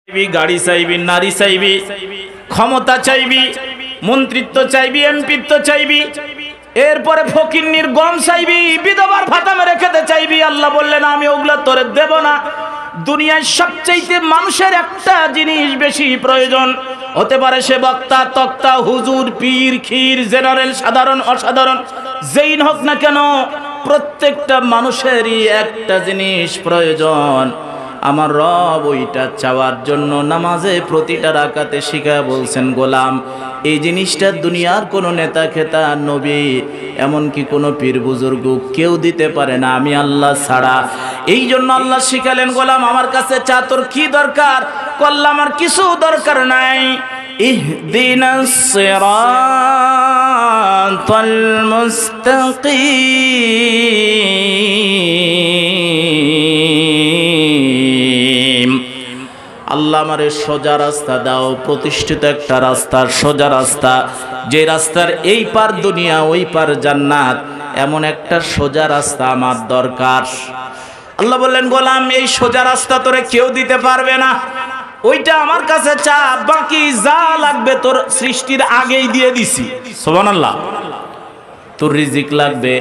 গাড়ি চাইবি, নারী চাইবি, ক্ষমতা চাইবি, মন্ত্রিত্ব চাইবি, এমপিত্ব চাইবি, এরপরে ফকিন্নির গম চাইবি, বিধবার ভাতা মেরে খেতে চাইবি। আল্লাহ বললেন আমি ওগুলা তোরে দেব না। দুনিয়ায় সবচেয়ে মানুষের একটা জিনিস বেশি প্রয়োজন, হতে পারে সে বক্তা, তক্তা, হুজুর, পীর, ক্ষীর, জেনারেল, সাধারণ, অসাধারণ, যেই হোক না কেন, প্রত্যেকটা মানুষেরই একটা জিনিস প্রয়োজন। আমার রব ওইটা চাওয়ার জন্য নামাজে প্রতিটা রাকাতে শিখায় বলছেন, গোলাম এই জিনিসটা দুনিয়ার কোনো নেতা খেতা, নবী, এমনকি কোনো পীর বুজুর্গ কেউ দিতে পারে না, আমি আল্লাহ ছাড়া। এই জন্য আল্লাহ শিখালেন, গোলাম আমার কাছে চা, তোর কি দরকার? কল্লা আমার কিছু দরকার নাই। ইহদিনাস সিরাতাল মুস্তাকিম, আল্লাহ আমারে সোজা রাস্তা দাও, প্রতিষ্ঠিত একটা রাস্তা, সোজা রাস্তা, যে রাস্তার এই পার দুনিয়া ওই পার জান্নাত, এমন একটা সোজা রাস্তা আমার দরকার। আল্লাহ বললেন, গোলাম এই সোজা রাস্তা তোরে কেউ দিতে পারবে না, ওইটা আমার কাছে চা, বাকি যা লাগবে তোর সৃষ্টির আগেই দিয়ে দিছি। সুবহানাল্লাহ। তোর রিজিক লাগবে,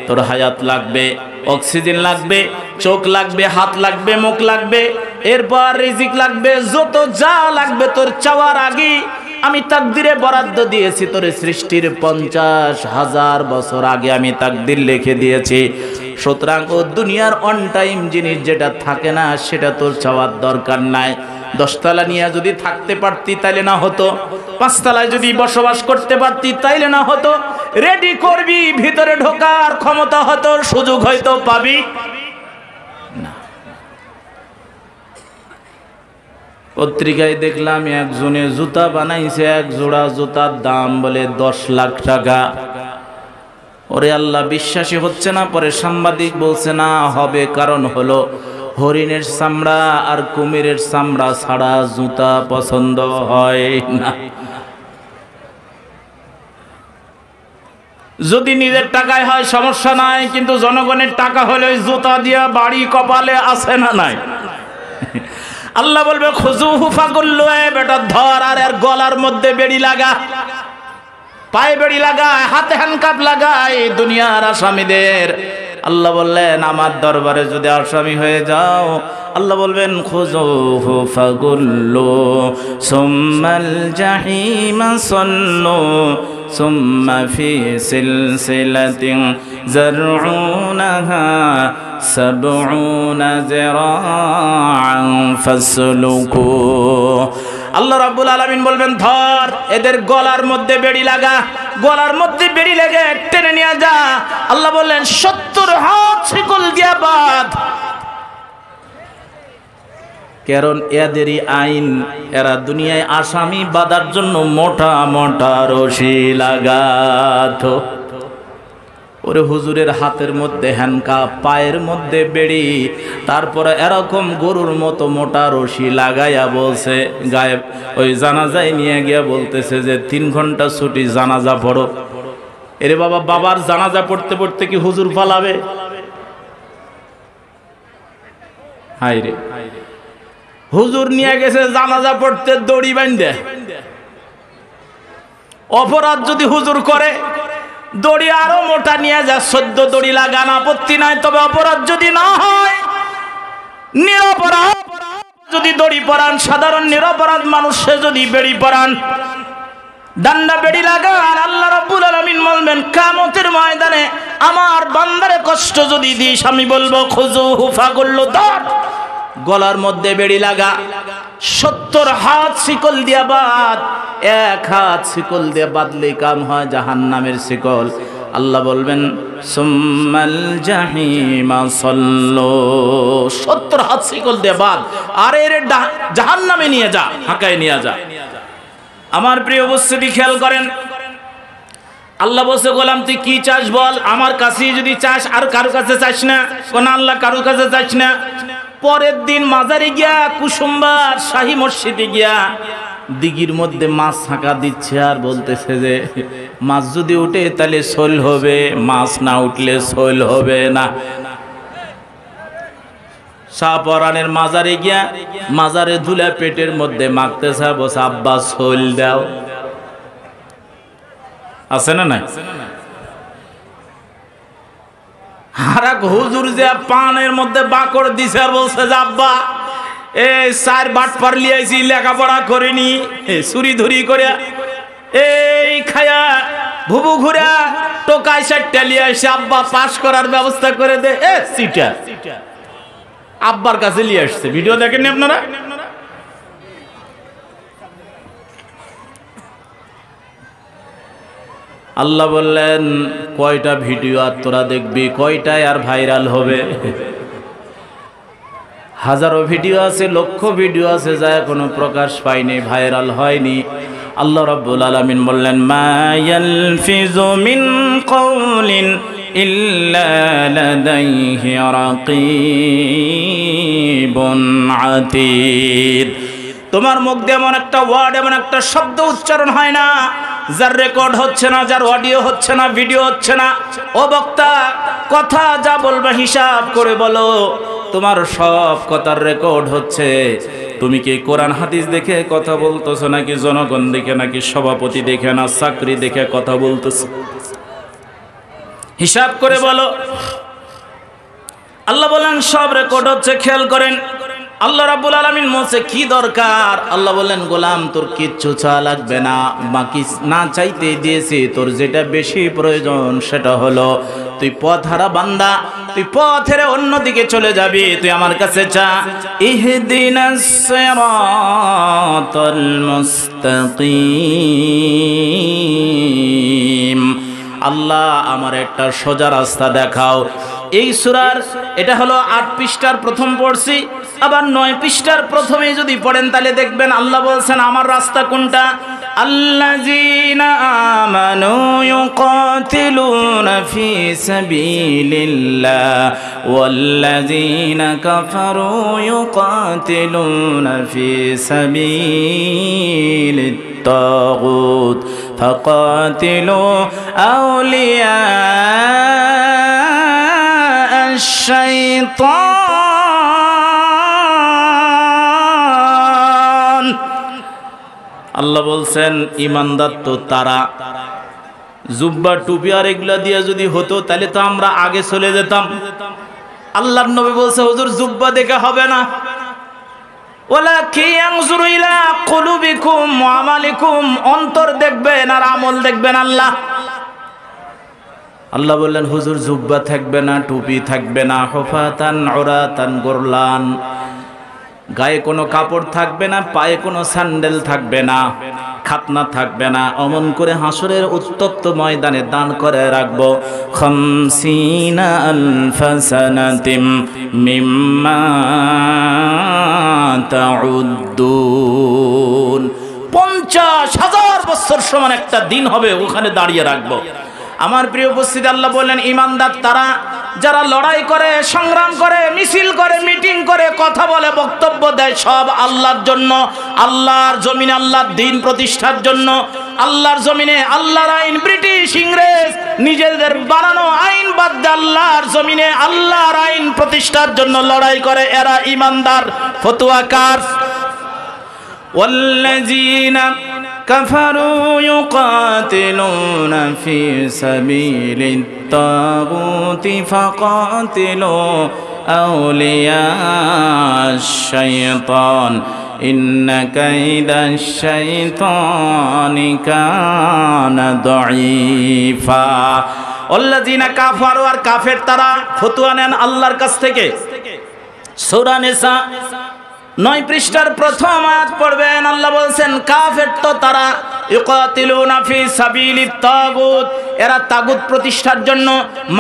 তোর হায়াত লাগবে, অক্সিজেন লাগবে, চোখ লাগবে, হাত লাগবে, মুখ লাগবে, এরপর রিজিক লাগবে, যত যা লাগবে তোর চাওয়ার আগে আমি তাকদিরে বরাদ্দ দিয়েছি। তোর সৃষ্টির 50,000 বছর আগে আমি তাকদির লিখে দিয়েছি। সুতরাং ও দুনিয়ার অন টাইম জিনিস যেটা থাকে না, সেটা তোর চাওয়ার দরকার নাই। 10 তলা নিয়ে যদি থাকতে পারতি তাইলে না হতো, 5 তলায় যদি বসবাস করতে পারতি তাইলে না হতো। রেডি করবি, ভিতরে ঢোকার ক্ষমতা হতো, সুযোগ হয়তো পাবি না। পত্রিকায় দেখলাম একজনে জুতা বানাইছে, এক জোড়া জুতার দাম বলে 10 লাখ টাকা। ওরে আল্লাহ, বিশ্বাসী হচ্ছে না। পরে সাংবাদিক বলছে না হবে, কারণ হলো হরিণের চামড়া আর কুমিরের চামড়া ছাড়া জুতা পছন্দ হয় না। যদি নিজের টাকায় হয় সমস্যা নাই, কিন্তু জনগণের টাকা হলে জুতা দিয়া বাড়ি কপালে আছে না নাই? আল্লাহ বলবে খুজুহু ফাগুল্লু, বেটা ধর আর এর গলার মধ্যে বেড়ি লাগা, পায়ে বেড়ি লাগায়, হাতে হ্যান্ডকাপ লাগায় দুনিয়ার আসামিদের। আল্লাহ বললেন আমার দরবারে যদি আসামি হয়ে যাও, আল্লাহ বলবেন খুজুহু ফাগুল্লু সুম্মাল জাহিমা সাল্লু সুম্মা ফি সিলসিলাতিন যারউনাহা 70 যিরাআন ফাসলুকু। আল্লাহ রাব্বুল আলামিন বলবেন ধর এদের গলার মধ্যে বেড়ি লাগা, গলার মধ্যে বেড়ি লেগে টেনে নিয়ে যা। আল্লাহ বললেন 70 হাত শিকল দিয়া বাঁধ, কারণ এদেরই আইন, এরা দুনিয়ায় আসামি বাঁধার জন্য মোটা মোটা রশি লাগাতো। ওরে হুজুরের হাতের মধ্যে হ্যান্ডকাপ, পায়ের মধ্যে বেড়ি, তারপরে এরকম গরুর মতো মোটা রশি লাগাইয়া বলছে গায়েব ওই জানাজায় নিয়ে গিয়া বলতেছে যে 3 ঘন্টা ছুটি, জানাজা পড়ো। এরে বাবা, বাবার জানাজা পড়তে পড়তে কি হুজুর পালাবে? হাই রে, হুজুর নিয়ে গেছে জানাজা পড়তে দড়ি বাঁধে। অপরাধ যদি হুজুর করে দড়ি আরো মোটা নিয়ে যা, 14 দড়ি লাগান, আপত্তি নাই। তবে অপরাধ যদি না হয়, নিরপরাধ যদি দড়ি পরান, সাধারণ নিরপরাধ মানুষ সে যদি বেড়ি পরান, ডান্ডা বেড়ি লাগান, আল্লাহ রাব্বুল আলামিন বলবেন কিয়ামতের ময়দানে আমার বান্দারে কষ্ট যদি দিস, আমি বলবো খুজুহু ফাগুল্লু, ধর গলার মধ্যে বেড়ি লাগা, 70 হাত শিকল দিয়া বাঁধ। 1 হাত শিকল দিয়ে বাঁধলে কাম হয় জাহান্নামের শিকল। আল্লাহ বলবেন সুম্মাল জাহিমা সাল্লু, 70 হাত শিকল দিয়ে বাঁধ, আর এর জাহান্নামে নিয়ে যা, হাঁকায় নিয়ে যা। আমার প্রিয় উপস্থিতি খেয়াল করেন, আল্লাহ বলছে গোলাম তুই কি চাস বল, আমার কাছেই যদি চাস, আর কারো কাছে চাস না। কোন আল্লাহ কারো কাছে চাস না। পরের দিন মাজারে গিয়া, কুসুম্বার শাহী মসজিদে গিয়া দিঘির মধ্যে মাছ ছাঁকা দিচ্ছে, আর বলতেছে যে মাছ যদি উঠে তাহলে শোল হবে, মাছ না উঠলে শোল হবে না। শাহপরানের মাজারে গিয়া মাজারে ধুলা পেটের মধ্যে মাখতেছে, বসে আব্বা সোল দাও। আছে না নাই? আর এক হুজুর যে পানের মধ্যে বাকড় দিছে আর বলছে যে আব্বা এই 4 বাট পার লিয়েছি, লেখাপড়া করিনি, চুরি ধরি করে এই খায়া ভুবু ঘুরা টোকাই 4টা লিয়ে আসে, আব্বা পাস করার ব্যবস্থা করে দে। সিটা আব্বার কাছে নিয়ে আসছে। ভিডিও দেখেননি আপনারা? আল্লাহ বললেন কয়টা ভিডিও আর তোরা দেখবি, কয়টায় আর ভাইরাল হবে? হাজারো ভিডিও আছে, লক্ষ ভিডিও আছে যা এখনো প্রকাশ পায়নি, ভাইরাল হয়নি। আল্লাহ রাব্বুল আলামিন বললেন মা ইয়ালফিযু মিন কাওলিন ইল্লা লাদাইহি রাকীবুন আতীদ। তোমার মুখ দিয়ে এমন একটা ওয়ার্ড, এমন একটা শব্দ উচ্চারণ হয় না যার রেকর্ড হচ্ছে না, যার অডিও হচ্ছে না, ভিডিও হচ্ছে না। ও বক্তা, কথা যা বলবে হিসাব করে বলো, তোমার সব কথার রেকর্ড হচ্ছে। তুমি কি কোরআন হাদিস দেখে কথা বলতেছো, নাকি জনগণ দেখে, নাকি সভাপতি দেখে, না চাকরি দেখে কথা বলতেছো? হিসাব করে বলো। আল্লাহ বলেন সব রেকর্ড হচ্ছে, খেয়াল করেন। আল্লাহ রাব্বুল আলামিন বলছে কি দরকার? আল্লাহ বলেন গোলাম তোর কিচ্ছু চাওয়া লাগবে না, বাকি না চাইতে দিয়েছি। তোর যেটা বেশি প্রয়োজন সেটা হলো তুই পথহারা বান্দা, তুই পথের অন্যদিকে চলে যাবি, তুই আমার কাছে চা। ইহদিনাস সিরাতাল মুস্তাকিম, আল্লাহ আমার একটা সোজা রাস্তা দেখাও। এই সূরার এটা হলো 8 পৃষ্ঠার প্রথম পড়ছি, আবার 9 পৃষ্ঠার প্রথমেই যদি পড়েন তাহলে দেখবেন আল্লাহ বলছেন আমার রাস্তা কোনটা। আল্লাযীনা আমানু ইউকাতিলুনা ফি সাবিলিল্লাহ ওয়াল্লাযীনা কাফারু ইউকাতিলুনা ফি সাবিলিত তাগুত ফাকাতিলু আউলিয়া শাইতান। আল্লাহ বলছেন ইমানদার তো তারা, জুব্বা টুপি আর এগুলা দিয়ে যদি হতো তাহলে তো আমরা আগে চলে যেতাম। আল্লাহর নবী বলছে হুজুর জুব্বা দেখে হবে না, ওয়ালাকিন ইয়ানজুরু ইলা কুলুবিকুম ওয়া আমালিকুম, অন্তর দেখবেন আর আমল দেখবেন আল্লাহ। আল্লাহ বললেন হুজুর জুব্বা থাকবে না, টুপি থাকবে না, হুফাতান উরাতান গুরলান, গায়ে কোনো কাপড় থাকবে না, পায়ে কোনো স্যান্ডেল থাকবে না, খাতনা থাকবে না। অমন করে হাসরের উত্তপ্ত ময়দানে দান করে রাখবো। খামসিনা আলফা সানাতিম মিম্মা তাউদ্দুন, 50,000 বছর সমান একটা দিন হবে, ওখানে দাঁড়িয়ে রাখবো। আমার প্রিয় উপস্থিতি, আল্লাহ বললেন ইমানদার তারা যারা লড়াই করে, সংগ্রাম করে, মিছিল করে, মিটিং করে, কথা বলে, বক্তব্য দেয়, সব আল্লাহর জন্য, আল্লাহর জমিনে আল্লাহর দ্বীন প্রতিষ্ঠার জন্য। আল্লাহর জমিনে আল্লাহর আইন, ব্রিটিশ ইংরেজ নিজেদের বানানো আইন বাদ দিয়ে আল্লাহর জমিনে আল্লাহর আইন প্রতিষ্ঠার জন্য লড়াই করে, এরা ইমানদার। ফতোয়াকার ওয়াল্লাযীনা কাফারু ইউকাতিলুনা ফি সাবিলিত তাগুতি ফাকাতিলু আউলিয়াশ শাইতান ইন্না কাইদাশ শাইতানি কানা দাঈফা। ওয়াল্লাযীনা কাফারু, আর কাফের তারা ফতোয়া নেন আল্লাহর কাছ থেকে। সূরা নিসা 9 পৃষ্ঠার প্রথম আয়াত পড়বেন। আল্লাহ বলছেন কাফের তো তারা ইউকাতিলুনা ফি সাবিলিত তাগুত, এরা তাগুত প্রতিষ্ঠার জন্য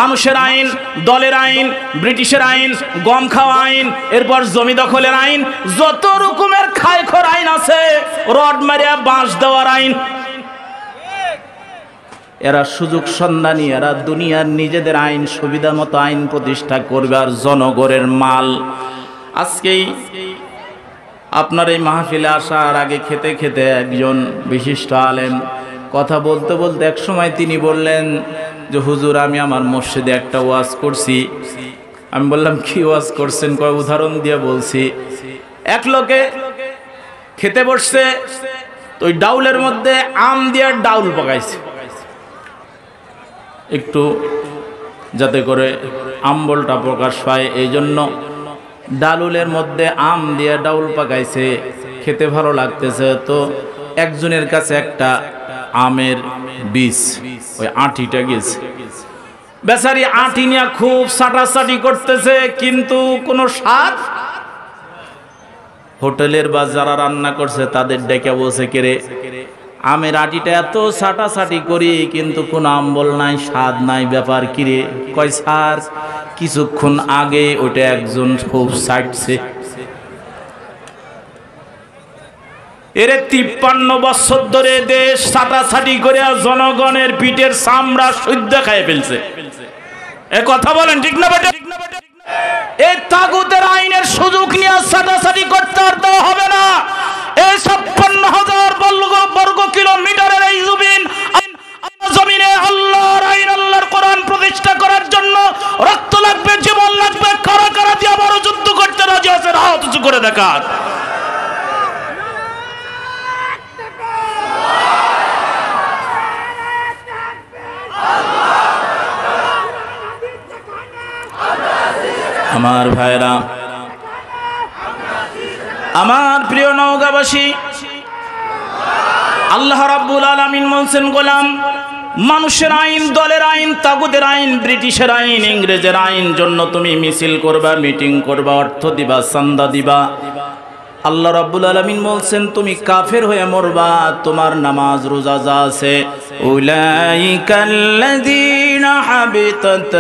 মানুষের আইন, দলের আইন, ব্রিটিশের আইন, গম খাওয়া আইন, এরপর জমি দখলের আইন, যত রকমের খায়খোর আইন আছে, রড মারিয়া বাঁশ দেওয়ার আইন, এরা সুযোগ সন্ধানী, এরা দুনিয়ার নিজেদের আইন, সুবিধা মতো আইন প্রতিষ্ঠা করবে আর জনগণের মাল। আজকেই আপনার এই মাহফিলে আসার আগে খেতে খেতে একজন বিশিষ্ট আলেম কথা বলতে বলতে এক সময় তিনি বললেন যে হুজুর আমি আমার মসজিদে একটা ওয়াজ করছি, আমি বললাম কি ওয়াজ করছেন? কয় উদাহরণ দিয়ে বলছি। এক লোকে খেতে বসছে, তো ওই ডাউলের মধ্যে আম দিয়ে ডাউল পাকাইছে, একটু যাতে করে আম্বলটা প্রকাশ পায় এই জন্য ডাউলের মধ্যে আম দিয়ে ডাউল পাকাইছে। খেতে ভালো লাগতেছে, তো একজনের কাছে একটা আমের বীজ, ওই আঁটিটা গেছে। বেচারি আঁটি নিয়ে খুব চাটাচাটি করতেছে, কিন্তু কোনো স্বাদ। হোটেলের বা যারা রান্না করছে তাদের ডেকে বসে, কেরে আমের আটিটা এত চাটাচাটি করি কিন্তু কোনো আম্বল নাই, স্বাদ নাই, ব্যাপার কিরে? কয় স্যার কিছুক্ষণ আগে ওটা একজন খুব চাটছে। এর 53 বছর ধরে দেশ চাটাচাটি করে জনগণের পিঠের চামড়া শুদ্ধ খাইয়ে ফেলছে। এ কথা বলেন ঠিক না বেটা? এই তাগুতের আইনের সুযোগ নিয়ে চাটাচাটি করতে আর দেওয়া হবে না। এই 56,000 বর্গ কিলোমিটারের এই জমিনে আল্লাহর আইন, আল্লাহর কোরআন প্রতিষ্ঠা করার জন্য রক্ত লাগবে, জীবন লাগবে। কারা কারা দিয়ে বড় যুদ্ধ করতে রাজি আছে? হাত উঁচু করে দেখান। আমার ভাইরা, আমার প্রিয় নওগাঁবাসী, আল্লাহ রাব্বুল আলামিন বলছেন, গোলাম মানুষের আইন, দলের আইন, তাগুতের আইন, ব্রিটিশের আইন, ইংরেজের আইন জন্য তুমি মিছিল করবা, মিটিং করবা, অর্থ দিবা, চান্দা দিবা। আল্লাহ রাব্বুল আলামিন বলছেন তুমি কাফের হয়ে মরবা। তোমার নামাজ রোজা যা আছে, উলাইকাল্লাযীনা হাবিতাত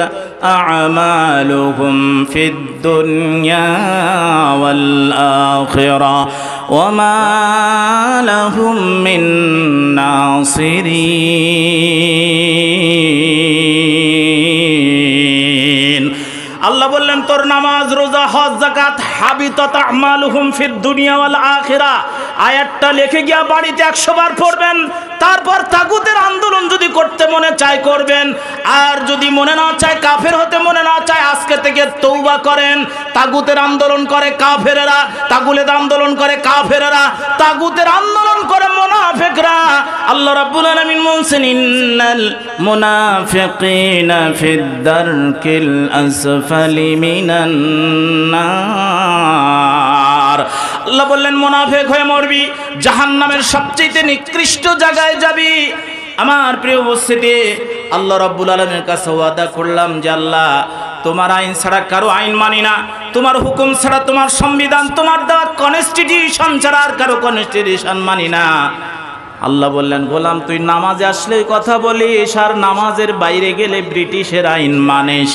আ'মালুহুম ফিদ দুনিয়া ওয়াল আখিরা ওয়া মা লাহুম মিন নাসিরিন। আল্লাহ বললেন তোর নামাজ রোজা হজ যাকাত হাবিতাত আমালুহুম ফিদ দুনিয়া ওয়াল আখিরা। আয়াতটা লিখে গিয়া বাড়িতে 100 বার পড়বেন। তারপর তাগুতের আন্দোলন যদি করতে মনে চায় করবেন, আর যদি মনে না চায়, কাফের হতে মনে না চায়, আজকে থেকে তওবা করেন। তাগুতের আন্দোলন করে কাফেরেরা, তাগুতের আন্দোলন করে কাফেরেরা, তাগুতের আন্দোলন করে মুনাফিকরা। আল্লাহ রাব্বুল আলামিন বলেন ইন্নাল মুনাফিকিনা ফিদ দারকিল আসফালি মিনান নার। আল্লাহ বললেন মুনাফিক হয়ে মরবি, জাহান্নামের সবচেয়ে নিকৃষ্ট জায়গায় যাবি। আমার প্রিয় উপস্থিতি, আল্লাহ রাব্বুল আলামিনের কাছে ওয়াদা করলাম যে আল্লাহ তোমার আইন ছাড়া কারো আইন মানি না, তোমার হুকুম ছাড়া, তোমার সংবিধান, তোমার দেওয়া কনস্টিটিউশন ছাড়া আর কারো কনস্টিটিউশন মানি না। আল্লাহ বললেন গোলাম তুই নামাজে আসলে কথা বলিস, আর নামাজের বাইরে গেলে ব্রিটিশের আইন মানিস।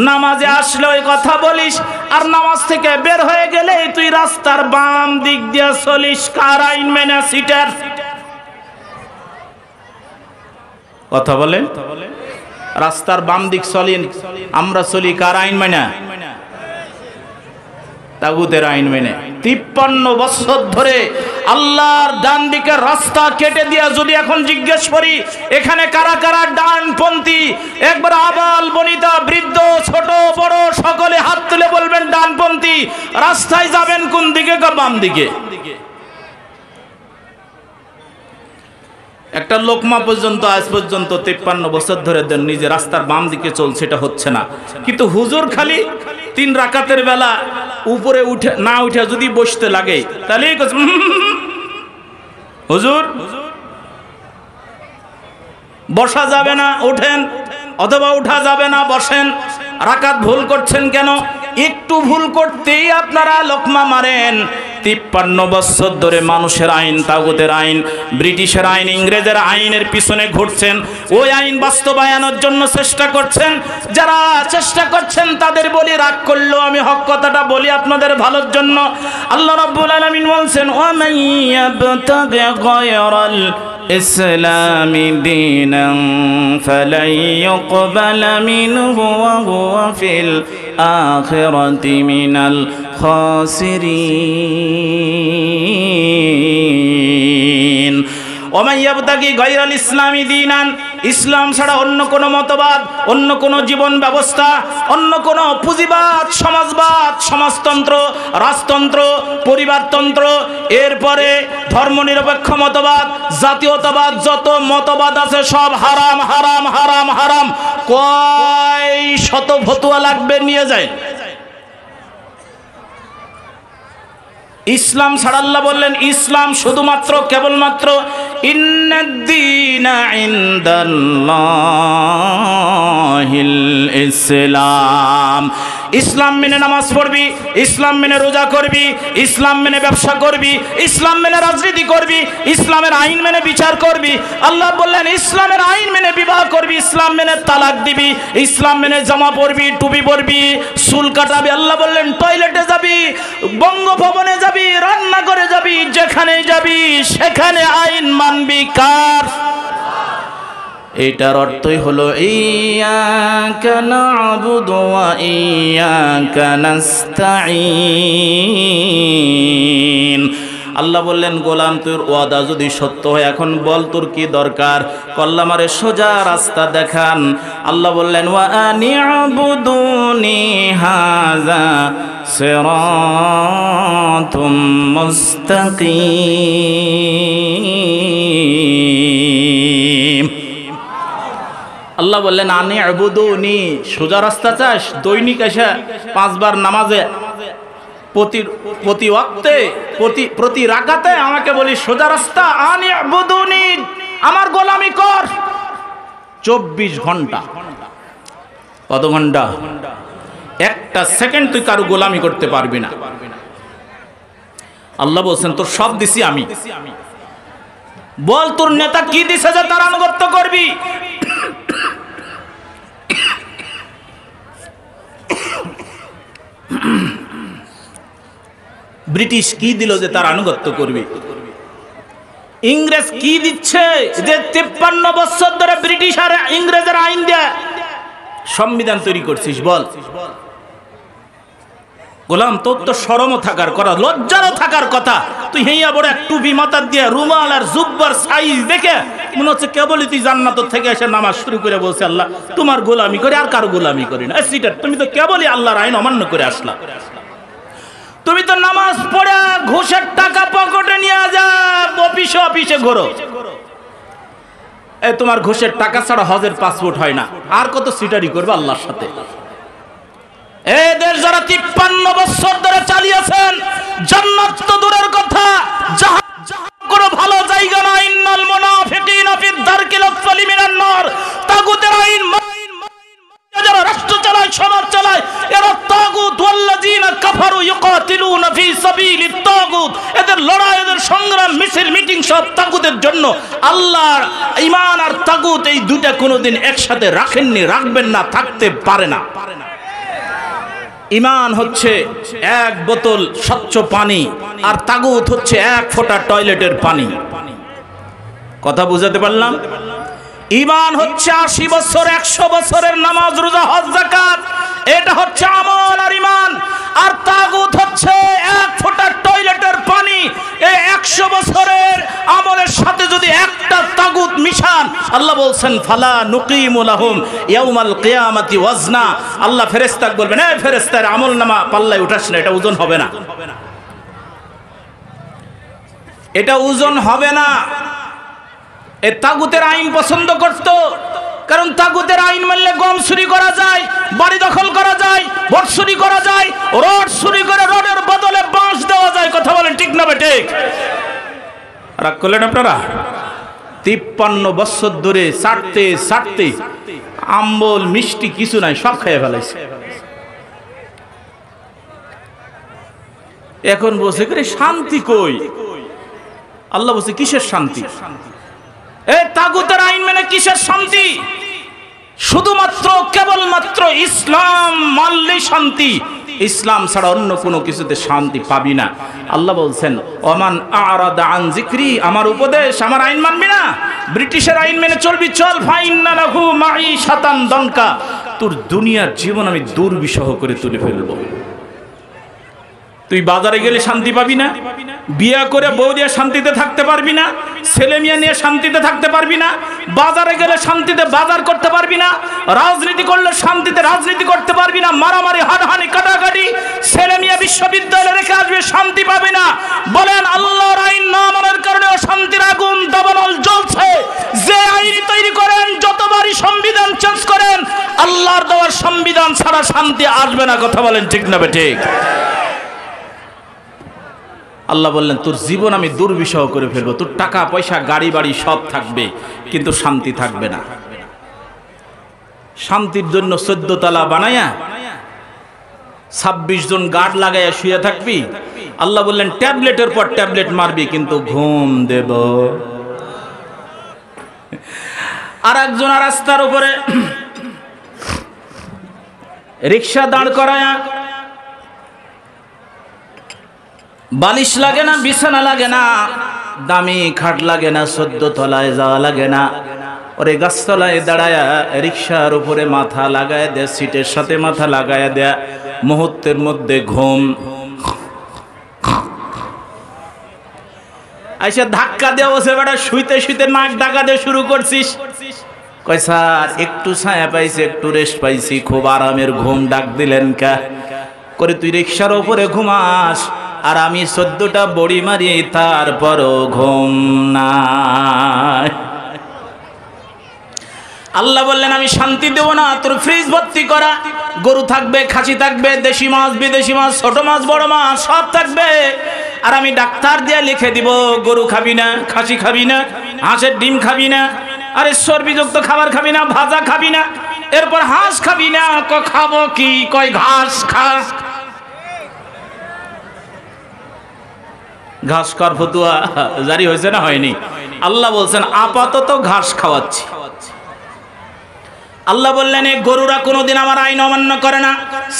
নামাজে আসলে ওই কথা বলিস, আর নামাজ থেকে বের হয়ে গেলে তুই রাস্তার বাম দিক দিয়ে চলিস। কার আইন মেনে? সিটার কথা বলেন। রাস্তার বাম দিক চলিন, আমরা চলি কার আইন মেনে? তাগুতের আইন মেনে। 53 বছর ধরে আল্লাহর ডান দিকের রাস্তা কেটে দিয়া যদি এখন জিজ্ঞেস করি এখানে কারা কারা ডানপন্থী, একবার আবাল বনিতা বৃদ্ধ ছোট বড় সকলে হাত তুলে বলবেন ডানপন্থী। রাস্তায় যাবেন কোন দিকে? বাম দিকে। একটা লোকমা পর্যন্ত আজ পর্যন্ত 53 বছর ধরে নিজে রাস্তার বাম দিকে চলছে, এটা হচ্ছে না। কিন্তু হুজুর খালি 3 রাকাতের বেলা উপরে উঠে না উঠে যদি বসতে লাগে তাহলে হুজুর বসা যাবে না, ওঠেন, অথবা উঠা যাবে না, বসেন। রাকাত ভুল করছেন কেন? একটু ভুল করতেই আপনারা লোকমা মারেন। 53 বছর ধরে মানুষের আইন, তাগুতের আইন, ব্রিটিশের আইন, ইংরেজের আইনের পিছনে ঘুরছেন। ওই আইন বাস্তবায়নের জন্য চেষ্টা করছেন। যারা চেষ্টা করছেন তাদের বলি, রাগ করলেও আমি হক কথাটা বলি আপনাদের ভালোর জন্য। আল্লাহ রাব্বুল আলামিন বলছেন ওয়া মান ইয়াবতাগি গায়রাল ইসলামি দীনান ফালান ইউকবালা মিনহু ওয়া হুয়া ফিল আখিরাতি মিনাল খাসিরিন। ওয়া ইয়াবতাগি গায়রাল ইসলামি দীনান, ইসলাম ছাড়া অন্য কোনো মতবাদ, অন্য কোনো জীবন ব্যবস্থা, অন্য কোনো পুঁজিবাদ, সমাজবাদ, সমাজতন্ত্র, রাজতন্ত্র, পরিবারতন্ত্র, এরপরে ধর্মনিরপেক্ষ মতবাদ, জাতীয়তাবাদ, যত মতবাদ আছে সব হারাম হারাম হারাম হারাম। কয় শত ফতোয়া লাগবে নিয়ে যায়। ইসলাম ছাড়া আল্লাহ বললেন ইসলাম শুধুমাত্র কেবলমাত্র ইন্নাদ-দীনা ইনদাল্লাহিল ইসলাম। ইসলাম মেনে নামাজ পড়বি, ইসলাম মেনে রোজা করবি, ইসলাম মেনে ব্যবসা করবি, ইসলাম মেনে রাজনীতি করবি, ইসলামের আইন মেনে বিচার করবি। আল্লাহ বললেন ইসলামের আইন মেনে বিবাহ করবি, ইসলাম মেনে তালাক দিবি, ইসলাম মেনে জামা পরবি, টুপি পরবি, চুল কাটাবি। আল্লাহ বললেন টয়লেটে যাবি, বঙ্গভবনে যাবি, রান্না করে যাবি, যেখানে যাবি সেখানে আইন মানবি কার? এটার অর্থই হলো ইয়্যাকা না'বুদু ওয়া ইয়্যাকা নাস্তাঈন। আল্লাহ বললেন গোলাম তোর ওয়াদা যদি সত্য হয় এখন বল তোর কি দরকার, কল্লামারে সোজা রাস্তা দেখান। আল্লাহ বললেন ওয়া আনি'বুদুনি হাযা সিরাতুম মুস্তাকিম। আল্লাহ বললেন আনি'বুদুনি, সোজা রাস্তা চাস? দৈনিক এসে 5 বার নামাজে প্রতি ওয়াক্তে প্রতি রাকাতে আমাকে বলি সোজা রাস্তা, আনি'বুদুনি, আমার গোলামি কর। 24 ঘন্টা। কত ঘন্টা? একটা সেকেন্ড তুই কারো গোলামি করতে পারবি না। আল্লাহ বলছেন তোর সব দিছি আমি, বল তোর নেতা কি দিছে যে তার আনুগত্য করবি? ব্রিটিশ কি দিল যে তার আনুগত্য করবি? ইংরেজ কি দিচ্ছে যে 53 বছর ধরে ব্রিটিশ আর ইংরেজের আইন দিয়ে সংবিধান তৈরি করছিস? বল গোলাম, তোর তো শরমও থাকার কথা, লজ্জারও থাকার কথা। তুই হেইয়া বড় এক টুপি মাথার দিয়ে রুমাল আর জুব্বার সাইজ দেখে মনে হচ্ছে কেবলই তুই জান্নাত থেকে এসে নামাজ শুরু করে বলছে আল্লাহ তোমার গোলামি করে, আর কারো গোলামি করি না। সিটার, তুমি তো কেবলই আল্লাহর আইন অমান্য করে আসলা। তুমি তো নামাজ পড়ে ঘুষের টাকা পকেটে নিয়ে যা অফিসে অফিসে ঘোরো। এই তোমার ঘুষের টাকা ছাড়া হজের পাসপোর্ট হয় না। আর কত সিটারি করবে আল্লাহর সাথে? এই দেশ যারা 53 বছর ধরে চালিয়েছেন, জান্নাত তো দূরের কথা, জাহান্নাম কোনো ভালো জায়গা না। ইন্নাল মুনাফিকিনা ফি দারকিল আসফালি মিনান নার। তাগুতের আইন যারা রাষ্ট্র চালায়, সমাজ চালায়, এরা তাগুত। ওয়াল্লাযিনা কাফারু ইউকাতিলুনা ফি সাবিলিত তাগুত। এদের লড়াই, এদের সংগ্রাম, মিছিল, মিটিং সব তাগুতের জন্য। আল্লাহর ঈমান আর তাগুত এই দুইটা কোনোদিন একসাথে রাখেননি, রাখবেন না, থাকতে পারে না। ঈমান হচ্ছে 1 বোতল স্বচ্ছ পানি, আর তাগুত হচ্ছে 1 ফোঁটা টয়লেটের পানি। কথা বুঝাতে পারলাম? ঈমান হচ্ছে 80 বছর 100 বছরের নামাজ, রোজা, হজ, যাকাত, এটা হচ্ছে আমল আর ঈমান। আর তাগুত হচ্ছে 1 ফোঁটা টয়লেটের পানি। এই 100 বছরের আমলের সাথে যদি একটা তাগুত মিশান, আল্লাহ বলছেন ফালা নুকিমু লাহুম ইয়াউমাল কিয়ামাতি ওয়াজনা। আল্লাহ ফেরেশতাকে বলবেন এই ফেরেশতার আমলনামা পাল্লায় উঠাস না, এটা ওজন হবে না, এটা ওজন হবে না। এই তাগুতের আইন পছন্দ করত, কারণ তাগুতের আইন মানলে গম চুরি করা যায়, বাড়ি দখল করা যায়, ভোট চুরি করা যায়, রড চুরি করে রডের বদলে বাঁশ দেওয়া যায়। কথা বলেন ঠিক না বেঠিক? রাগ করলেন আপনারা? 53 বছর ধরে ছাড়তে ছাড়তে আম্বল মিষ্টি কিছু নাই, সব খেয়ে ফেলাইছে। এখন বসে করে শান্তি কই? আল্লাহ বলছে কিসের শান্তি? এই তাগুতের আইন মেনে কিসের শান্তি? শুধুমাত্র কেবলমাত্র ইসলাম মানলেই শান্তি। ইসলাম ছাড়া অন্য কোনো কিছুতে শান্তি পাবি না। আল্লাহ বলছেন ওমান আরাদা আন যিকরি, আমার উপদেশ, আমার আইন মানবি না, ব্রিটিশের আইন মেনে চলবি, চল ফাইন্না লাহু মাঈশাতান দানকা, তোর দুনিয়ার জীবন আমি দুর্বিষহ করে তুলে ফেলবো। তুই বাজারে গেলে শান্তি পাবি না, বিয়ে করে বউ দিয়ে শান্তিতে থাকতে পারবি না, ছেলে মেয়ে নিয়ে শান্তিতে থাকতে পারবি না, বাজারে গেলে শান্তিতে বাজার করতে পারবি না, রাজনীতি করলে শান্তিতে রাজনীতি করতে পারবি না, মারামারি হানাহানি কাটাকাটি, ছেলে মেয়ে বিশ্ববিদ্যালয়ে রেখে আসবে, শান্তি পাবি না। বলেন আল্লাহর আইন না মানার কারণে অশান্তির আগুন দাবানল জ্বলছে। যে আইন তৈরি করেন, যতবারই সংবিধান চেঞ্জ করেন, আল্লাহর দেওয়ার সংবিধান ছাড়া শান্তি আসবে না। কথা বলেন ঠিক না ঠিক? আল্লাহ বললেন তোর জীবন আমি দুর্বিষহ করে ফেলবো, তোর টাকা পয়সা গাড়ি বাড়ি সব থাকবে, কিন্তু শান্তি থাকবে না। শান্তির জন্য 14 তলা বানায়া 26 জন গার্ড লাগাইয়া শুয়ে থাকবি। আল্লাহ বললেন ট্যাবলেটের পর ট্যাবলেট মারবি, কিন্তু ঘুম দেব। আর একজন রাস্তার উপরে রিক্সা দাঁড় করায়া, বালিশ লাগে না, বিছানা লাগে না, দামি খাট লাগে না, 14 তলায় যাওয়া লাগে না, ওরে গাছতলায় দাঁড়ায়া রিক্সার উপরে মাথা লাগায় দেয়, সিটের সাথে মাথা লাগায় দেয়া, মুহূর্তের মধ্যে ঘুম। আইসা ধাক্কা দেওয়া বসে বেটা, শুইতে শুইতে নাক ডাকা দিয়ে শুরু করছিস। কয় স্যার একটু ছায়া পাইছি, একটু রেস্ট পাইছি, খুব আরামের ঘুম। ডাক দিলেন কা করে? তুই রিক্সার উপরে ঘুমাস আর আমি 14টা বড়ি মারি, তারপরও ঘুম নাই। আল্লাহ বললেন আমি শান্তি দেব না। তোর ফ্রিজ ভর্তি করা গরু থাকবে, খাসি থাকবে, দেশি মাছ, বিদেশি মাছ, ছোট মাছ, বড় মাছ সব থাকবে। আর আমি ডাক্তার দিয়ে লিখে দিব গরু খাবি না, খাসি খাবি না, হাঁসের ডিম খাবি না, আরে চর্বিযুক্ত খাবার খাবি না, ভাজা খাবি না। এরপর হাঁস খাবি না। খাবো কি? কয় ঘাস খা। ঘাস খাওয়ার ফতুয়া জারি হয়েছে না হয়নি? আল্লাহ বলছেন আপাতত ঘাস খাওয়াচ্ছি। আল্লাহ বললেন এই গরুরা কোনোদিন আমার আইন অমান্য করে না,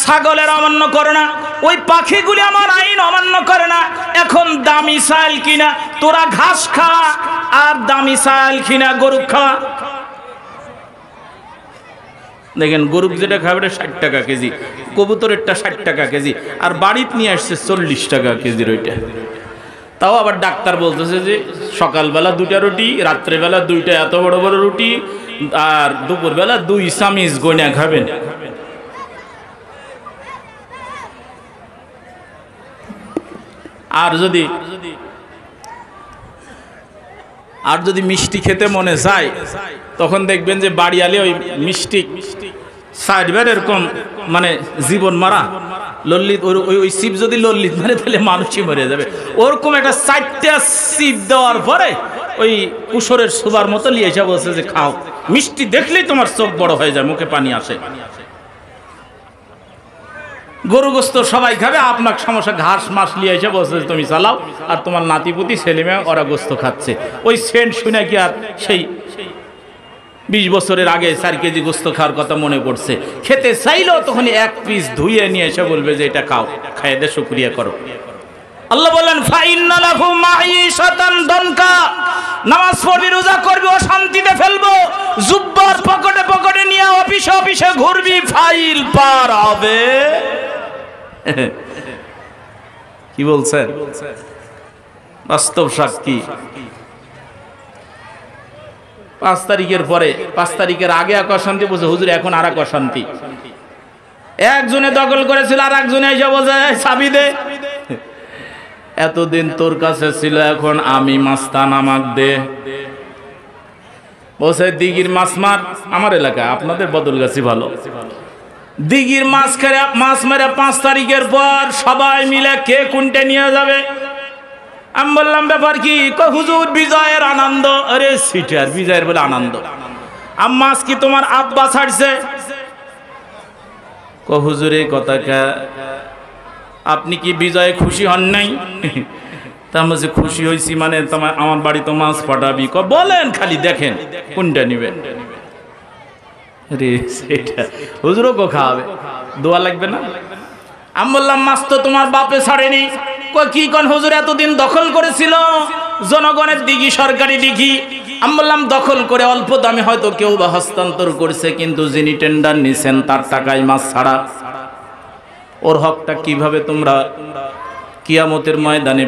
ছাগলের অমান্য করে না, ওই পাখিগুলি আমার আইন অমান্য করে না। এখন দামি চাল কিনা তোরা ঘাস খা, আর দামি চাল কিনা গরু খা। দেখেন গরু যেটা খাবে 60 টাকা কেজি, কবুতরেরটা 60 টাকা কেজি, আর বাড়িতে নিয়ে আসছে 40 টাকা কেজির ওইটা। তাও আবার ডাক্তার বলতেছে যে সকালবেলা 2টা রুটি, রাত্রেবেলা 2টা এত বড় বড় রুটি, আর দুপুরবেলা 2 চামচ গয়না খাবেন। আর যদি মিষ্টি খেতে মনে চায়, তখন দেখবেন যে বাড়িয়ালে ওই মিষ্টি সাইডবার এরকম মানে জীবন মারা লল্লিত, ওই সিপ যদি লল্লিত মারে তাহলে মানুষই মরে যাবে। ওরকম একটা 4টা সিপ দেওয়ার পরে ওই কুসরের সুবার মতো নিয়ে এসে বলছে যে খাও। মিষ্টি দেখলেই তোমার চোখ বড় হয়ে যায়, মুখে পানি আসে। গরু গোস্ত সবাই খাবে, আপনার সমস্যা ঘাস মাস নিয়ে এসে বলছে তুমি চালাও, আর তোমার নাতিপুতি ছেলে মেয়ে ওরা গোস্ত খাচ্ছে। ওই সেন্ট শুনে কি আর সেই 20 বছরের আগে 4 কেজি গোস্ত খাওয়ার কথা মনে পড়ছে? খেতে চাইলেও তখন 1 পিস ধুয়ে নিয়ে এসে বলবে যে এটা খাও, খাইয়ে দে, শুকরিয়া করো। আল্লাহ বললেন ফাইন্না লাহু মাঈশাতান দনকা, নামাজ পড়বি, রোজা করবি, ও শান্তিতে ফেলবো। জুব্বার পকেটে পকেটে নিয়ে অফিসে অফিসে ঘুরবি, ফাইল পার হবে। কি বলছেন? বাস্তব সাক্ষী। 5 তারিখের পরে, 5 তারিখের আগে এক অশান্তি বলছে হুজুর, এখন আর এক অশান্তি। একজনে দখল করেছিল, আর একজনে এসে বলছে চাবি দে। এতদিন তোর কাছে ছিল, এখন আমি মাস্তান, আমাক দে। বলছে দিঘির মাছ মার। আমার এলাকা, আপনাদের বদলগাছি ভালো। দিঘির মাছ মেরে 5 তারিখের পর সবাই মিলে কে কোনটা নিয়ে যাবে। আমি বললাম ব্যাপার কি? হুজুর বিজয়ের আনন্দ। আরে সিটার, বিজয়ের বলে আনন্দ? মাছ কি তোমার আব্বা ছাড়ছে? হুজুর এই কথা কা, আপনি কি বিজয়ে খুশি হন নাই? তার মাঝে খুশি হয়েছি মানে তোমার আমার বাড়ি তো মাছ পাঠাবি। বলেন খালি, দেখেন কোনটা নিবেন। রে সেটা হুজুরও খাওয়াবে, দোয়া লাগবে না? আমি বললাম মাছ তো তোমার বাপে ছাড়েনি। কি কোন হুজুর, এতদিন দখল করেছিল জনগণের দিঘি, সরকারি দিঘি। আমি বললাম দখল করে অল্প দামে হয়তো কেউ বা হস্তান্তর করছে, কিন্তু যিনি টেন্ডার নিছেন তার টাকায় মাছ ছাড়া। ওর হকটা কিভাবে তোমরা কিয়ামতের ময়দানে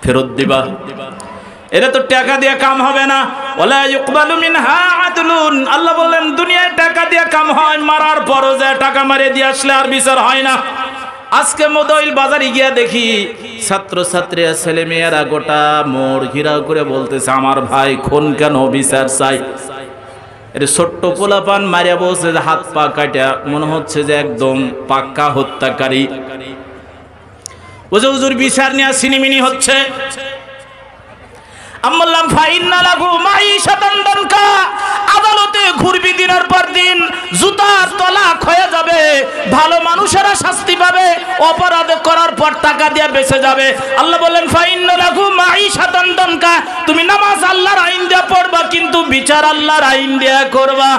ফেরত দিবা। এটা তো টাকা দিয়ে কাম হবে না। ওয়ালা ইউকবালু মিনহা আদলুন, আল্লাহ বললেন দুনিয়ায় টাকা দিয়ে কাম হয়, মারার পরও যে টাকা মারিয়ে দিয়ে আসলে আর বিচার হয় না। আজকে মোদইল বাজারে গিয়া দেখি ছাত্র ছাত্রী ছেলে মেয়েরা গোটা মোড় ঘিরাও করে বলতেছে আমার ভাই খুন কেন, বিচার চাই। এটা ছোট্ট পোলাপান মারিয়া বলছে যে হাত পা কাটা, মনে হচ্ছে যে একদম পাক্কা হত্যাকারী। ওজে হুজুর বিচার নিয়ে সিনিমিনি হচ্ছে। আমল্লাম ফাইন্না লাহু মাইশাতান দানকা, আদালতে ঘুরবি দিনের পর দিন, জুতার তলা ক্ষয়ে যাবে, ভালো মানুষেরা শাস্তি পাবে, অপরাধ করার পর টাকা দিয়ে বেঁচে যাবে। আল্লাহ বলেন ফাইন্না লাহু মাইশাতান দানকা, তুমি নামাজ আল্লাহর আইন দিয়ে পড়বা, কিন্তু বিচার আল্লাহর আইন দিয়ে করবা।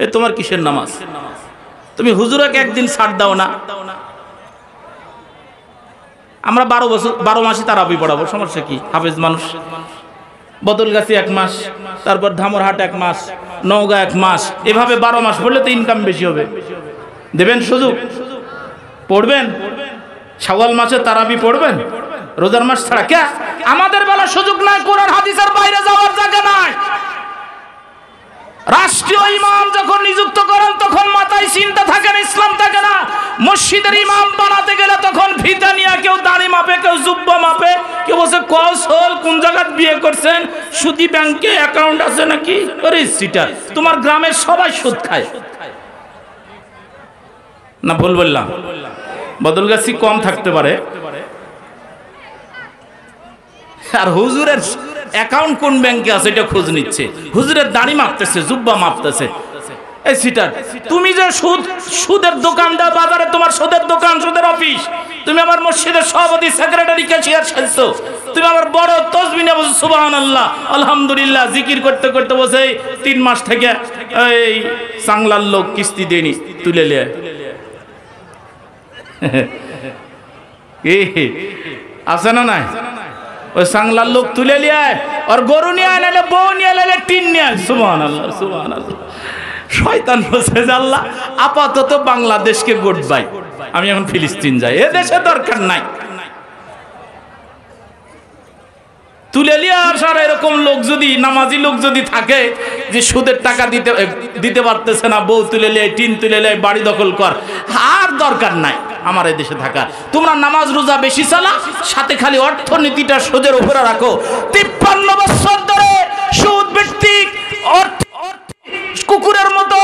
এ তোমার কিসের নামাজ? তুমি হুজুরকে একদিন ছাড় দাও না। আমরা 12 মাসে তারাবি পড়াবো, সমস্যা কি? হাফেজ মানুষ। বদলগাছি 1 মাস, তারপর ধামরহাট 1 মাস, নওগাঁ 1 মাস, এভাবে 12 মাস পড়লে তো ইনকাম বেশি হবে। দেবেন সুযোগ? পড়বেন? শাওয়াল মাসে তারাবি পড়বেন, রোজার মাস ছাড়া। কে আমাদের বেলা সুযোগ নাই, কোরআন হাদিসের বাইরে যাওয়ার জায়গা নাই। রাষ্ট্রীয় ইমাম যখন নিযুক্ত করেন তখন মাথায় চিন্তা থাকে না, ইসলাম থাকে না। মসজিদের ইমাম বানাতে গেলে তখন ফিতা নিয়ে কেউ দাড়ি মাপে, কেউ জুব্বা মাপে, কেউ বলছে কৌশল কোন জায়গায় বিয়ে করছেন, সুদি ব্যাংকে অ্যাকাউন্ট আছে নাকি। আরে সিটার, তোমার গ্রামের সবাই সুদ খায় না? ভুল বললাম? বদলগাছি কম থাকতে পারে। আর হুজুরের অ্যাকাউন্ট কোন ব্যাংকে আছে এটা খোঁজ নিচ্ছে, হুজুরের দাড়ি মাপতেছে, জুব্বা মাপতেছে। এই সিটার, তুমি যে সুদের দোকান দাও বাজারে, তোমার সুদের দোকান, সুদের অফিস, তুমি আমার মসজিদের সভাপতি, সেক্রেটারি, ক্যাশিয়ার সাজছো, তুমি আমার বড় তসবিহ নিয়ে বসে সুবহানাল্লাহ আলহামদুলিল্লাহ জিকির করতে করতে বসে 3 মাস থেকে এই চাংলার লোক কিস্তি দেনি তুলে লে। আছে না নাই? ওই সাংলার লোক তুলে লিয়ে আর গরু নিয়ে আনলে, বউ নিয়ে আনলে, টিন নিয়ে। সুবহানাল্লাহ সুবহানাল্লাহ। শয়তান বলছে যে আল্লাহ আপাতত বাংলাদেশকে গুড বাই, আমি এখন ফিলিস্তিন যাই, এ দেশে দরকার নাই। তুলে লিয়ে আসার এরকম লোক যদি, নামাজি লোক যদি থাকে যে সুদের টাকা দিতে পারতেছে না, বউ তুলে লিয়ে, টিন তুলে লিয়ে, বাড়ি দখল কর, আর দরকার নাই আমার এই দেশে থাকা। তোমরা নামাজ রোজা বেশি চালা, সাথে খালি অর্থনীতিটা সুদের উপরে রাখো। 53 বছর ধরে সুদ ভিত্তিক কুকুরের মতো,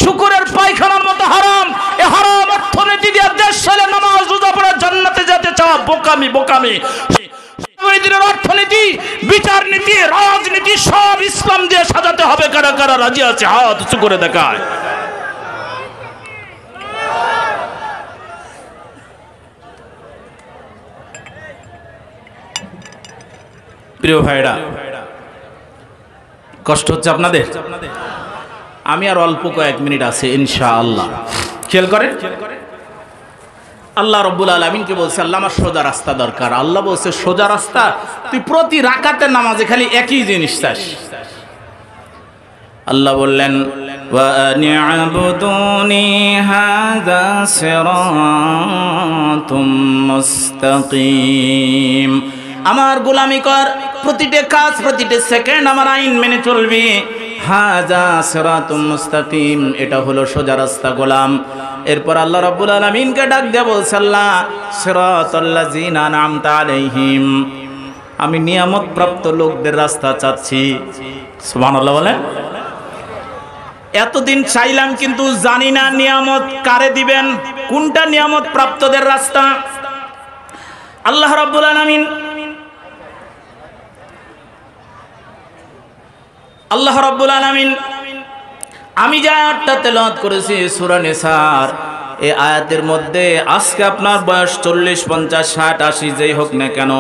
শুকুরের পায়খানার মতো হারাম, এ হারাম অর্থনীতি দিয়ে দেশ চলে। নামাজ রোজা পড়ে জান্নাতে যেতে চাওয়া বোকামি, বোকামি। অর্থনীতি, বিচার নীতি, রাজনীতি সব ইসলাম দিয়ে সাজাতে হবে। কারা কারা রাজি আছে হাত উঁচু করে দেখায়। প্রিয় ভাইরা, কষ্ট হচ্ছে আপনাদের? আমি আর অল্প কয়েক মিনিট আছে ইনশাআল্লাহ। খেয়াল করেন, আল্লাহ রাব্বুল আলামিনকে বলছে আল্লাহ আমার সোজা রাস্তা দরকার। আল্লাহ বলছে সোজা রাস্তা? তুই প্রতি রাকাতের নামাজে খালি একই জিনিস চাস। আল্লাহ বললেন ওয়া আনি'বুদুনি হাযা সিরাতুম মুস্তাকিম, আমার গোলামি কর, প্রতিটা কাজ, প্রতিটা সেকেন্ড আমার আইন মেনে চলবি। হাযা সিরাতুম মুস্তাকিম, এটা হলো সোজা রাস্তা গোলাম। এরপর আল্লাহ রাব্বুল আলামিনকে ডাক দিয়ে বলছে আল্লাহ সিরাতাল্লাযিনা আন'আমতা আলাইহিম, আমি নিয়ামত প্রাপ্ত লোকদের রাস্তা চাচ্ছি। সুবহানাল্লাহ বলেন। এতদিন চাইলাম কিন্তু জানি না নিয়ামত কারে দিবেন, কোনটা নিয়ামত প্রাপ্তদের রাস্তা। আল্লাহ রাব্বুল আলামিন, আল্লাহ রাব্বুল আলামিন আমি যে আয়াতটা তেলাওয়াত করেছি সূরা নিসার, এই আয়াতের মধ্যে আজকে আপনার বয়স 40, 50, 60, 80 যেই হোক না কেন,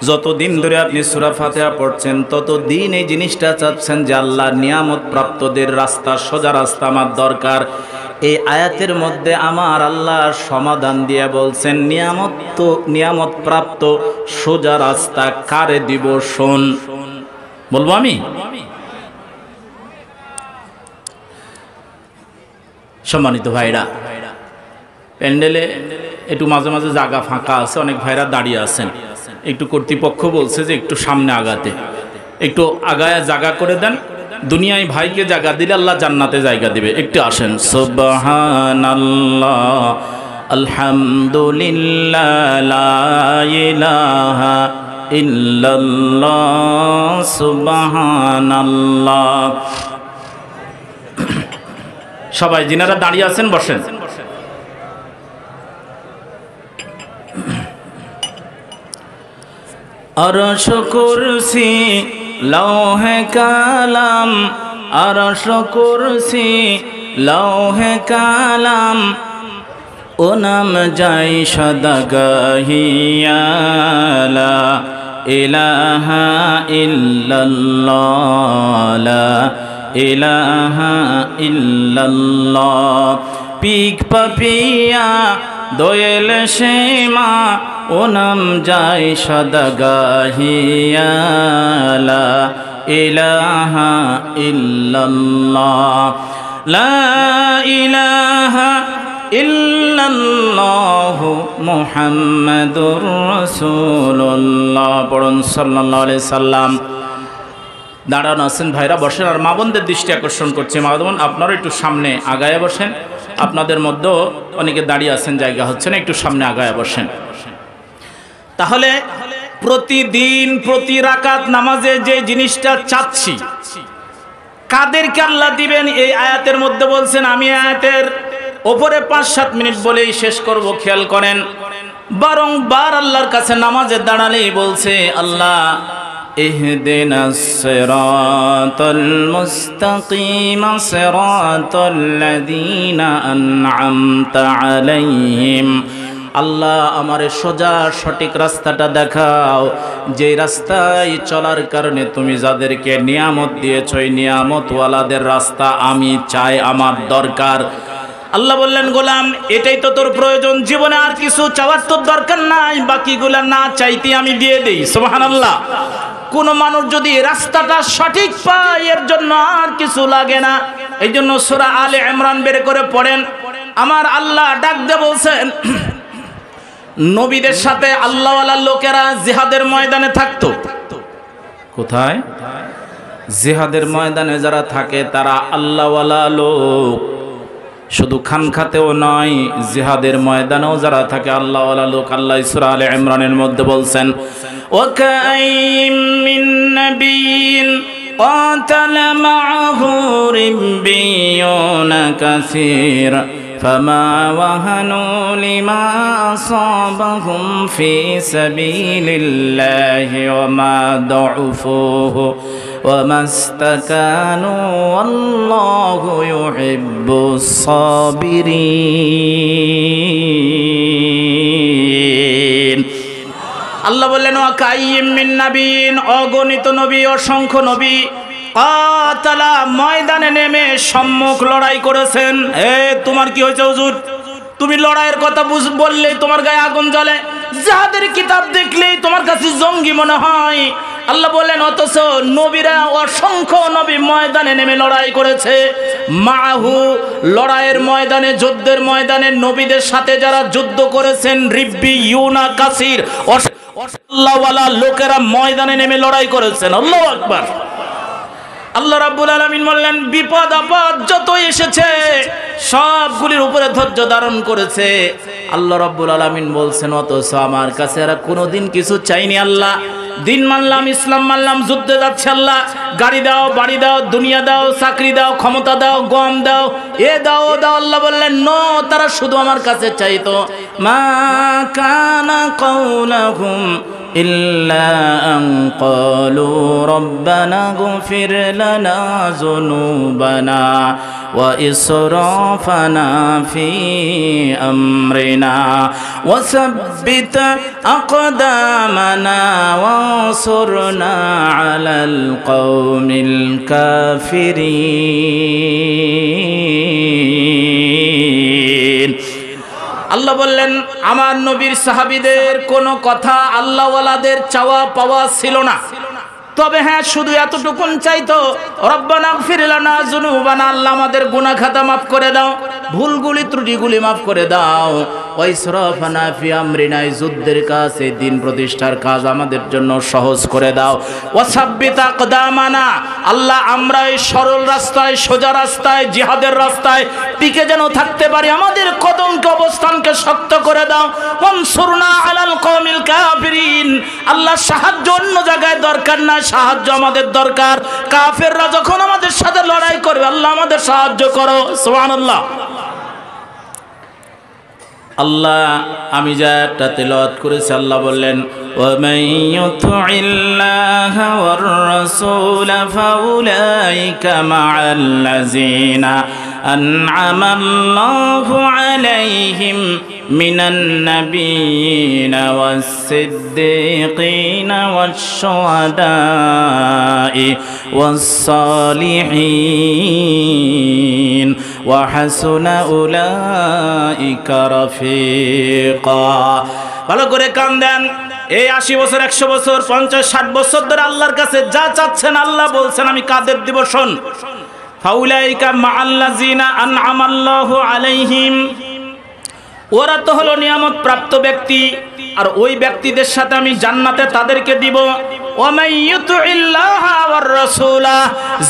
যতদিন ধরে আপনি সূরা ফাতিহা পড়ছেন ততদিন এই জিনিসটা চাচ্ছেন যে আল্লাহ নিয়ামত প্রাপ্তদের রাস্তা, সোজা রাস্তা আমার দরকার। এই আয়াতের মধ্যে আমার আল্লাহ সমাধান দিয়ে বলছেন নিয়ামত প্রাপ্ত সোজা রাস্তা কারে দিব শোন। বলবো আমি? সম্মানিত ভাইরা, প্যান্ডেলে একটু মাঝে মাঝে জায়গা ফাঁকা আছে, অনেক ভাইরা দাঁড়িয়ে আছেন। একটু কর্তৃপক্ষ বলছে যে একটু সামনে আগাতে, একটু আগায় জায়গা করে দেন। দুনিয়ায় ভাইকে জায়গা দিলে আল্লাহ জান্নাতে জায়গা দিবে। একটু আসেন। সুবহানাল্লাহ আলহামদুলিল্লাহ লা ইলাহা ইল্লাল্লাহ সুবহানাল্লাহ। সবাই যিনারা দাঁড়িয়ে আছেন বসেন। আরশ কুরসি লৌহে কালাম, আরশ কুরসি লৌহে কালাম, ও নাম যাই সদা গাহিয়া লা ইলাহা ইল্লাল্লাহ লা ইলাহা ইল্লাল্লাহ। পিক পাপিয়া দোয়েল সেমা, ও নাম যাই সদা গাহিয়া লা ইলাহা ইল্লাল্লাহ লা ইলাহা ইল্লাল্লাহ মুহাম্মাদুর রাসূলুল্লাহ। পড়ুন সাল্লাল্লাহু আলাইহি সাল্লাম। দাঁড়ানো আছেন ভাইরা বসেন। আর মা বোনদের দৃষ্টি আকর্ষণ করছে, মা বোন আপনারা একটু সামনে আগায় বসেন। আপনাদের মধ্যেও অনেকে দাঁড়িয়ে আছেন, জায়গা হচ্ছে না, একটু সামনে আগায় বসেন। তাহলে প্রতিদিন প্রতি রাকাত নামাজে যে জিনিসটা চাচ্ছি কাদেরকে আল্লাহ দিবেন এই আয়াতের মধ্যে বলছেন। আমি আয়াতের ওপরে ৫-৭ মিনিট বলেই শেষ করব, খেয়াল করেন। বারংবার আল্লাহর কাছে নামাজে দাঁড়ালেই বলছে আল্লাহ ইহদিনাস সিরাতাল মুস্তাকিম সিরাতাল লাযীনা আন'আমতা আলাইহিম। আল্লাহ আমারে সোজা সঠিক রাস্তাটা দেখাও, যে রাস্তায় চলার কারণে তুমি যাদেরকে নিয়ামত দিয়েছো এই নিয়ামতওয়ালাদের রাস্তা আমি চাই, আমার দরকার। আল্লাহ বললেন গোলাম এটাই তো তোর প্রয়োজন, জীবনে আর কিছু চাওয়ার তোর দরকার নাই, বাকিগুলা না চাইতে আমি দিয়ে দেই। সুবহানাল্লাহ। কোন মানুষ যদি রাস্তাটা সঠিক পায় এর জন্য আর কিছু লাগে না। এই জন্য সূরা আলে ইমরান বের করে পড়েন। আমার আল্লাহ ডাক দিয়ে বলছেন নবীদের সাথে আল্লাহওয়ালা লোকেরা জিহাদের ময়দানে থাকতো। কোথায়? জিহাদের ময়দানে যারা থাকে তারা আল্লাহওয়ালা লোক। শুধু খানখাতেও নয়, জিহাদের ময়দানেও যারা থাকে আল্লাহওয়ালা লোক। আল্লাহ সূরা আলে ইমরানের মধ্যে বলছেন ওয়াকাইম মিন নাবিয়্যিন ক্বাতালা মাআহু রিব্বিয়ুনা কাসীর فما وهنوا لما أصابهم في سبيل الله وما ضعفوا وما استكانوا والله يحب الصابرين। আল্লাহ বললেন ওয়াকাইম মিন নাবিয়্যিন, অগণিত নবী, অসংখ্য নবী কাতালা ময়দানে নেমে সম্মুখ লড়াই করেছেন। তোমার কি হয়েছে হুজুর? তুমি লড়াইয়ের কথা বললেই তোমার গায়ে আগুন জ্বলে, যাদের কিতাব দেখলেই তোমার কাছে জঙ্গি মনে হয়। আল্লাহ বললেন অথচ নবীরা অসংখ্য নবী ময়দানে নেমে লড়াই করেছে। মাহু লড়াইয়ের ময়দানে, যুদ্ধের ময়দানে নবীদের সাথে যারা যুদ্ধ করেছেন রিব্বিয়ুনা কাসীর, আল্লাহওয়ালা লোকেরা ময়দানে নেমে লড়াই করেছেন। আল্লাহু আকবার। আল্লাহ রাব্বুল আলামিন বললেন বিপদ আপদ যত এসেছে সবগুলির উপরে ধৈর্য ধারণ করেছে। আল্লাহ রাব্বুল আলামিন বলছেন অথচ আমার কাছে এরা কোনোদিন কিছু চাইনি। আল্লাহ দিন মানলাম, ইসলাম মানলাম, যুদ্ধে যাচ্ছে, আল্লাহ গাড়ি দাও, বাড়ি দাও, দুনিয়া দাও, চাকরি দাও, ক্ষমতা দাও, গম দাও, এ দাও, ও দাও। আল্লাহ বললেন নো, তারা শুধু আমার কাছে চাইতো মা কানা কাউলাহুম إلا أن قالوا ربنا اغفر لنا ذنوبنا وإسرافنا في أمرنا وثبت أقدامنا وانصرنا على القوم الكافرين। আল্লাহ বললেন আমার নবীর সাহাবীদের কোনো কথা আল্লাহওয়ালাদের চাওয়া পাওয়া ছিল না, তবে হ্যাঁ শুধু এতটুকুন চাইতো রব্বানা গফির লানা যুনুবানা, আল্লাহ আমাদের গুনাহ খাতা মাফ করে দাও, ভুলগুলি ত্রুটিগুলি মাফ করে দাও। ওয়া ইসরাফানা ফি আমরিনা, যুদ্ধের কাজ, এই দিন প্রতিষ্ঠার কাজ আমাদের জন্য সহজ করে দাও। ওয়া সাব্বিত আকদামানা, আল্লাহ আমরা এই সরল রাস্তায়, সোজা রাস্তায়, জিহাদের রাস্তায় টিকে যেন থাকতে পারি, আমাদের কদমকে, অবস্থানকে শক্ত করে দাও। ওয়ানসুরনা আলাল কওমিল কাফিরিন, আল্লাহ সাহায্য অন্য জায়গায় দরকার না, সাহায্য আমাদের দরকার। কাফেররা যখন আমাদের সাথে লড়াই করবে, আল্লাহ আমাদের সাহায্য করো। সুবহানাল্লাহ। আল্লাহ আমি যা একটা তেলাওয়াত করেছি, আল্লাহ বললেন ওয়ামান ইউতি'িল্লাহা ওয়ার রাসূল ফাউলাইকা মা'আল্লাযিনা আন'আমাল্লাহু আলাইহিম মিনান নাবিয়্যিনা ওয়াস-সিদ্দীকিনা ওয়াশ-শুহাদা'i ওয়াস-সালিহিন ওয়া হাসুনা উলাইকা রাফিকা। ভালো করে কান দেন। এই 80 বছর, 100 বছর, 50, 60 বছর ধরে আল্লাহর কাছে যা চাচ্ছেন, আল্লাহ বলছেন আমি কাদের দিব শোন। ফাউলাইকা মা'আল্লাযিনা আন'আমাল্লাহু আলাইহিম, ওরা তো হলো নিয়ামত প্রাপ্ত ব্যক্তি, আর ওই ব্যক্তিদের সাথে আমি জান্নাতে তাদেরকে দিব। ওয়ামান ইউতি'িল্লাহা ওয়ার রাসূলা,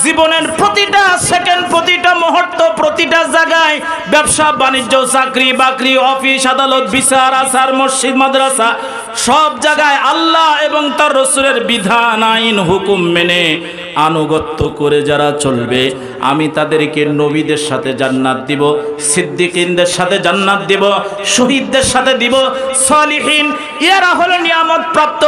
জীবনের প্রতিটা সেকেন্ড, প্রতিটা মুহূর্ত, প্রতিটা জায়গায়, ব্যবসা বাণিজ্য, চাকরি বাকরি, অফিস আদালত, বিচার আচার, মসজিদ মাদ্রাসা, সব জায়গায় আল্লাহ এবং তার রাসূলের বিধান, আইন, হুকুম মেনে আনুগত্য করে যারা চলবে, আমি তাদেরকে নবীদের সাথে জান্নাত দিব, সিদ্দিকিনদের সাথে জান্নাত দিব, শহীদদের সাথে দিব, সালিহিন, এরা হলো নিয়ামত প্রাপ্ত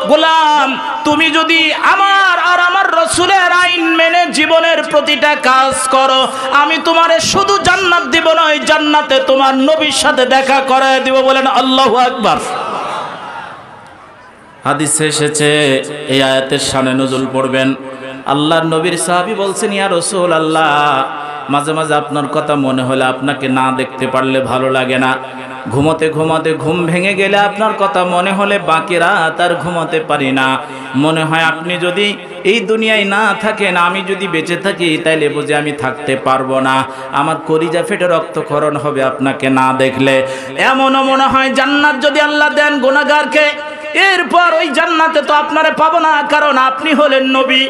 গোলাম। তুমি যদি আমার আর আমার রাসূলের আইন মেনে জীবনের প্রতিটা কাজ করো, আমি তোমারে শুধু জান্নাত দিব না, ওই জান্নাতে তোমার নবীর সাথে দেখা করায় দিব। বলেন আল্লাহু আকবার। হাদিসে এসেছে, এই আয়াতের শানে নজুল পড়বেন। আল্লাহর নবীর সাহাবী বলছেন, ইয়া রাসূলুল্লাহ, মাঝে মাঝে আপনার কথা মনে হলে আপনাকে না দেখতে পারলে ভালো লাগে না, ঘুমোতে ঘুমাতে ঘুম ভেঙে গেলে আপনার কথা মনে হলে বাকি রাত আর ঘুমাতে পারি না, মনে হয় আপনি যদি এই দুনিয়ায় না থাকেন, আমি যদি বেঁচে থাকি তাইলে বুঝি আমি থাকতে পারবো না, আমার কলিজা ফেটে রক্তক্ষরণ হবে আপনাকে না দেখলে। এমনও মনে হয় জান্নাত যদি আল্লাহ দেন গুনাহগারকে, এরপর ওই জান্নাতে তো আপনারে পাবো না, কারণ আপনি হলেন নবী,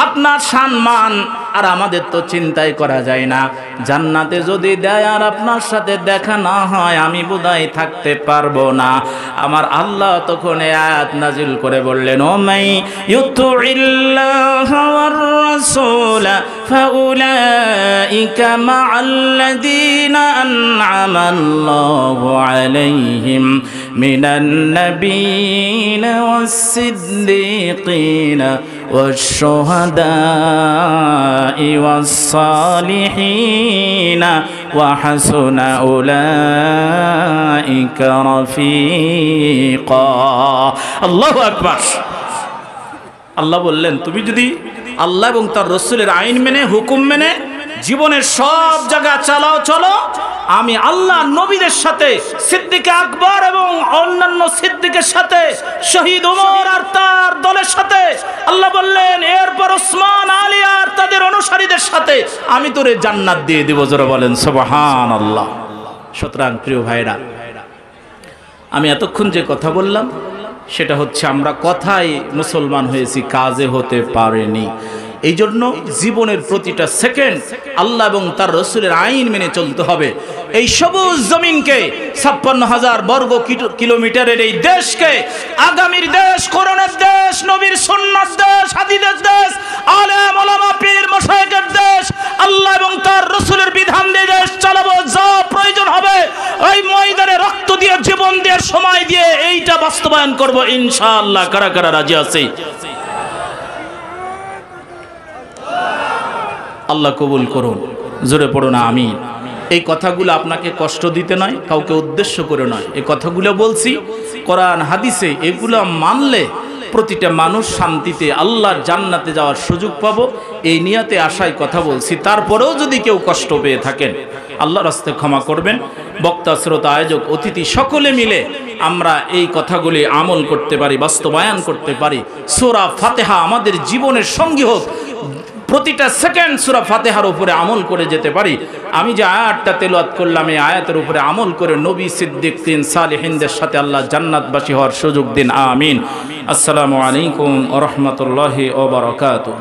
আপনার সম্মান আর আমাদের তো চিন্তাই করা যায় না। জান্নাতে যদি দেয় আর আপনার সাথে দেখা না হয়, আমি বোধহয় থাকতে পারবো না। আমার আল্লাহ তখন আয়াত নাজিল করে বললেন, ও মাই ইউতি'িল্লাহা ওয়ার রাসূল ফাউলাইকা মা'আল্লাযিনা আন'আমাল্লাহু আলাইহিম মিনান নাবিয়্যিনা ওয়াস-সিদ্দীকিনা ওয়াশ-শুহাদা'i ওয়াস-সালিহিনা ওয়া হাসুনা উলাইকা রাফিকা। আল্লাহু আকবার। আল্লাহ বললেন, তুমি যদি আল্লাহ এবং তার রাসূলের আইন মেনে, হুকুম মেনে জীবনের সব জায়গা চালাও, চলো, আমি আল্লাহ নবীদের সাথে, সিদ্দিক আকবর এবং অন্যান্য সিদ্দিকের সাথে, শহীদ ওমর আর তার দলের সাথে, আল্লাহ বললেন এরপর ওসমান, আলী আর তাদের অনুসারীদের সাথে আমি তোরে জান্নাত দিয়ে দেব। জোরে বলেন সুবহানাল্লাহ। সুতরাং প্রিয় ভাইরা, আমি এতক্ষণ যে কথা বললাম সেটা হচ্ছে, আমরা কথায় মুসলমান হয়েছি, কাজে হতে পারেনি। এই জন্য জীবনের প্রতিটা সেকেন্ড আল্লাহ এবং তার রাসূলের আইন মেনে চলতে হবে। এই সবুজ জমিনকে, 56,000 বর্গ কিলোমিটারের এই দেশকে আগামীর দেশ, কোরআনের দেশ, নবীর সুন্নাত দেশ, হাদিসের দেশ, আলেম ওলামা পীর মাশায়েখের দেশ, আল্লাহ এবং তার রাসূলের বিধান দিয়ে দেশ চালাবো। যা প্রয়োজন হবে ওই ময়দানে রক্ত দিয়ে, জীবন দিয়ে, সময় দিয়ে এইটা বাস্তবায়ন করব ইনশাআল্লাহ। কারা কারা রাজি আছে? আল্লাহ কবুল করুন। জোরে পড়ো না আমিন। এই কথাগুলো আপনাকে কষ্ট দিতে নয়, কাউকে উদ্দেশ্য করে নয়, এই কথাগুলো বলছি কোরআন হাদিসে, এগুলো মানলে প্রতিটা মানুষ শান্তিতে আল্লাহর জান্নাতে যাওয়ার সুযোগ পাবো, এই নিয়তে আশায় কথা বলছি। তারপরেও যদি কেউ কষ্ট পেয়ে থাকেন, আল্লাহর রাস্তায় ক্ষমা করবেন। বক্তা, শ্রোতা, আয়োজক, অতিথি সকলে মিলে আমরা এই কথাগুলি আমল করতে পারি, বাস্তবায়ন করতে পারি। সূরা ফাতিহা আমাদের জীবনের সঙ্গী হোক। প্রতিটা সেকেন্ড সূরা ফাতিহার উপরে আমল করে যেতে পারি। আমি যে আয়াতটা তেলাওয়াত করলাম এই আয়াতের উপরে আমল করে নবী সিদ্দিকীন সালেহিনদের সাথে আল্লাহ জান্নাতবাসী হওয়ার সুযোগ দিন, আমিন। আসসালামু আলাইকুম ওয়া রাহমাতুল্লাহি ওয়া বারাকাতুহু।